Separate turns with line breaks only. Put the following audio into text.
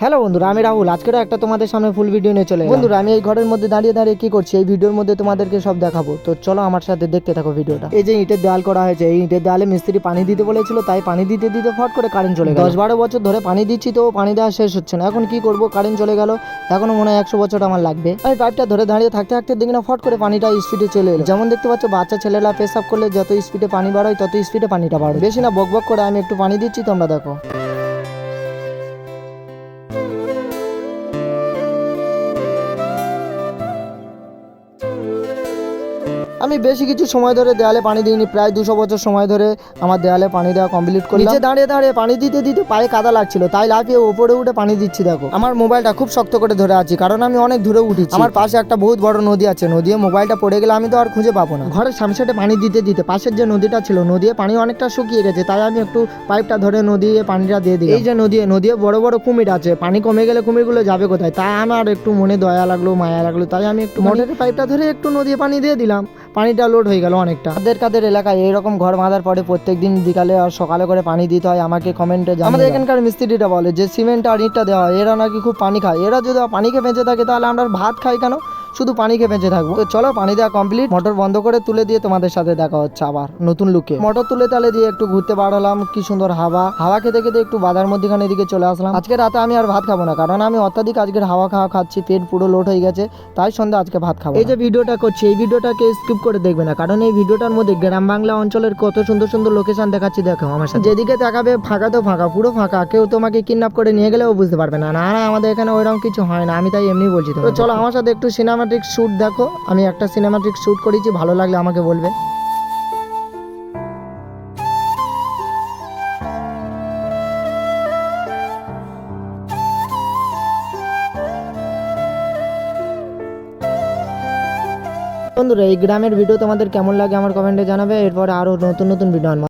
Hello বন্ধুরা, আমি রাহুল। আজকের একটা তোমাদের সামনে ফুল ভিডিও নিয়ে চলে এলাম। বন্ধুরা, আমি এই ঘরের মধ্যে দাঁড়িয়ে দাঁড়িয়ে কি করছি এই ভিডিওর মধ্যে তোমাদেরকে সব দেখাবো। তো চলো আমার সাথে দেখতে থাকো ভিডিওটা। এই যে ইটের দেওয়াল করা হয়েছে, এই ইটের দেওয়ালে মিস্ত্রি পানি দিতে বলেছিল, তাই পানি দিতে দিতে ফট করে কারেন্ট চলে গেল। 10-12 বছর ধরে পানি দিচ্ছি, তো পানি দেওয়া শেষ হচ্ছে না। এখন কি করব, কারেন্ট চলে গেল। এখনো মনে হয় 100 বছর আমার লাগবে। আমি পাইপটা ধরে দাঁড়িয়ে থাকতে থাকতে দেখি না ফট করে পানিটা স্পিডে চলে এলো। যেমন দেখতে পাচ্ছ, বাচ্চা ছেলেরা পেশাব করলে যত স্পিডে পানি বাড়ায় তত স্পিডে পানিটা বাড়ে। বেশি না বকবক করে আমি একটু পানি দিচ্ছি, তোমরা দেখো। আমি বেশি কিছু সময় ধরে দেয়ালে পানি দিইনি, প্রায় 200 বছর সময় ধরে আমার দেয়ালে পানি দেওয়া কমপ্লিট করলাম। নিচে দাঁড়িয়ে দাঁড়িয়ে পানি দিতে দিতে পায়ে কাদা লাগছিল, তাই লাফিয়ে উপরে উঠে পানি দিচ্ছি। দেখো, আমার মোবাইলটা খুব শক্ত করে ধরে আছি, কারণ আমি অনেক দূরে উঠেছি। আমার পাশে একটা বহুত বড় নদী আছে, নদীতে মোবাইলটা পড়ে গেলে আমি তো আর খুঁজে পাবো না। ঘরের সামনে সাইডে পানি দিতে দিতে পাশের যে নদীটা ছিল, নদীতে পানি অনেকটা শুকিয়ে গেছে, তাই আমি একটু পাইপটা ধরে নদীতে পানিটা দিয়ে দিই। এই যে নদীতে বড় বড় কুমির আছে, পানি কমে গেলে কুমিরগুলো যাবে কোথায়, তাই আমার একটু মনে দয়া লাগলো, মায়া লাগলো, তাই আমি একটু মোটরের পাইপটা ধরে একটু নদীতে পানি দিয়ে দিলাম। পানিটা লোড হয়ে গেল অনেকটা। কাদের এলাকায় এইরকম ঘর বাঁধার পরে প্রত্যেকদিন বিকালে আর সকালে করে পানি দিতে হয়, আমাকে কমেন্টে জানাবেন। আমাদের এখানকার মিস্ত্রিটা বলে যে সিমেন্ট আর ইটটা দেওয়া হয়, এরা নাকি খুব পানি খায়। এরা যদি পানি খেয়ে বেঁচে থাকে, তাহলে আমরা ভাত খাই কেন? শুধু পানি খেয়ে বেঁচে থাকবো। তো চলো, পানি দেওয়া কমপ্লিট। মোটর বন্ধ করে তুলে দিয়ে তোমাদের সাথে দেখা হচ্ছে আবার নতুন লুকে। মোটর তুলে তালে দিয়ে একটু ঘুরতে বার হলাম। কি সুন্দর হাওয়া খেতে খেতে একটু বাজার মধ্যখানে এদিকে চলে আসলাম। আজকে রাতে আমি আর ভাত খাবো না, কারণ আমি অত্যাধিক আজকের হাওয়া খাচ্ছি, পেট পুরো লোড হয়ে গেছে, তাই সন্ধ্যা আজকে ভাত খাবো। এই যে ভিডিওটা করছি, এই ভিডিওটাকে স্কিপ করে দেখবে না, কারণ এই ভিডিওটার মধ্যে গ্রাম বাংলা অঞ্চলের কত সুন্দর সুন্দর লোকেশন দেখাচ্ছি। দেখো আমার সাথে, যেদিকে তাকাবে ফাঁকা তো ফাঁকা, পুরো ফাঁকা। কেউ তোমাকে কিডন্যাপ করে নিয়ে গেলেও বুঝতে পারবে না। না না, আমাদের এখানে ওইরকম কিছু হয় না, আমি তাই এমনি বলছি। তো চলো আমার সাথে একটু সিনেমাটিক শুট দেখো। আমি একটা সিনেমাটিক শুট করেছি, ভালো লাগলে আমাকে বলবে। বন্ধুরা, এই গ্রামের ভিডিও তোমাদের কেমন লাগে আমার কমেন্টে জানাবে। এরপরে আরো নতুন নতুন ভিডিও